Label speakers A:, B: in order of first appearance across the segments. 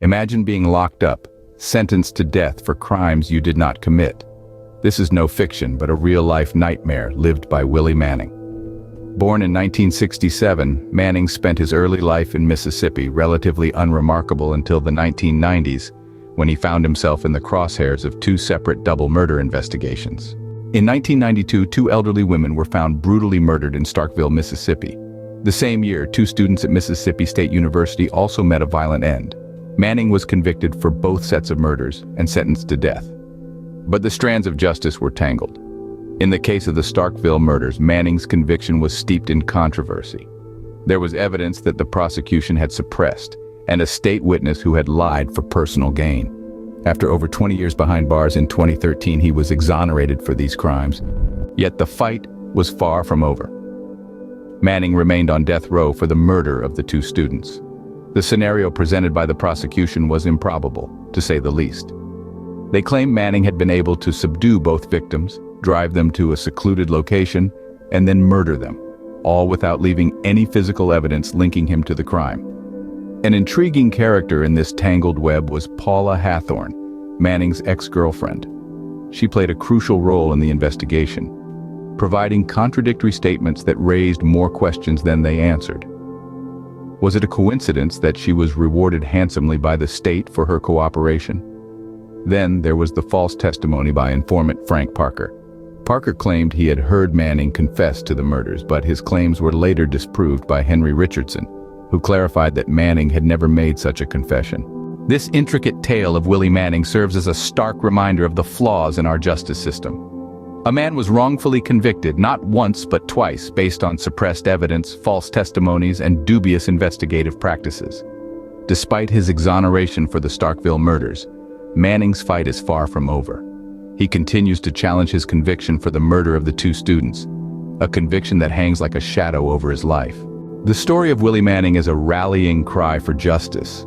A: Imagine being locked up, sentenced to death for crimes you did not commit. This is no fiction, but a real-life nightmare lived by Willie Manning. Born in 1967, Manning spent his early life in Mississippi, relatively unremarkable until the 1990s, when he found himself in the crosshairs of two separate double murder investigations. In 1992, two elderly women were found brutally murdered in Starkville, Mississippi. The same year, two students at Mississippi State University also met a violent end. Manning was convicted for both sets of murders and sentenced to death. But the strands of justice were tangled. In the case of the Starkville murders, Manning's conviction was steeped in controversy. There was evidence that the prosecution had suppressed, and a state witness who had lied for personal gain. After over 20 years behind bars in 2013, he was exonerated for these crimes. Yet the fight was far from over. Manning remained on death row for the murder of the two students. The scenario presented by the prosecution was improbable, to say the least. They claimed Manning had been able to subdue both victims, drive them to a secluded location, and then murder them, all without leaving any physical evidence linking him to the crime. An intriguing character in this tangled web was Paula Hathorne, Manning's ex-girlfriend. She played a crucial role in the investigation, providing contradictory statements that raised more questions than they answered. Was it a coincidence that she was rewarded handsomely by the state for her cooperation? Then there was the false testimony by informant Frank Parker. Parker claimed he had heard Manning confess to the murders, but his claims were later disproved by Henry Richardson, who clarified that Manning had never made such a confession. This intricate tale of Willie Manning serves as a stark reminder of the flaws in our justice system. A man was wrongfully convicted not once but twice based on suppressed evidence, false testimonies, and dubious investigative practices. Despite his exoneration for the Starkville murders, Manning's fight is far from over. He continues to challenge his conviction for the murder of the two students, a conviction that hangs like a shadow over his life. The story of Willie Manning is a rallying cry for justice,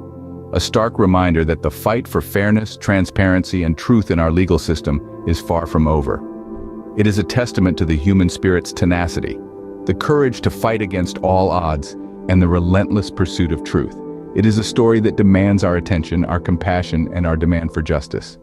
A: a stark reminder that the fight for fairness, transparency, and truth in our legal system is far from over. It is a testament to the human spirit's tenacity, the courage to fight against all odds, and the relentless pursuit of truth. It is a story that demands our attention, our compassion, and our demand for justice.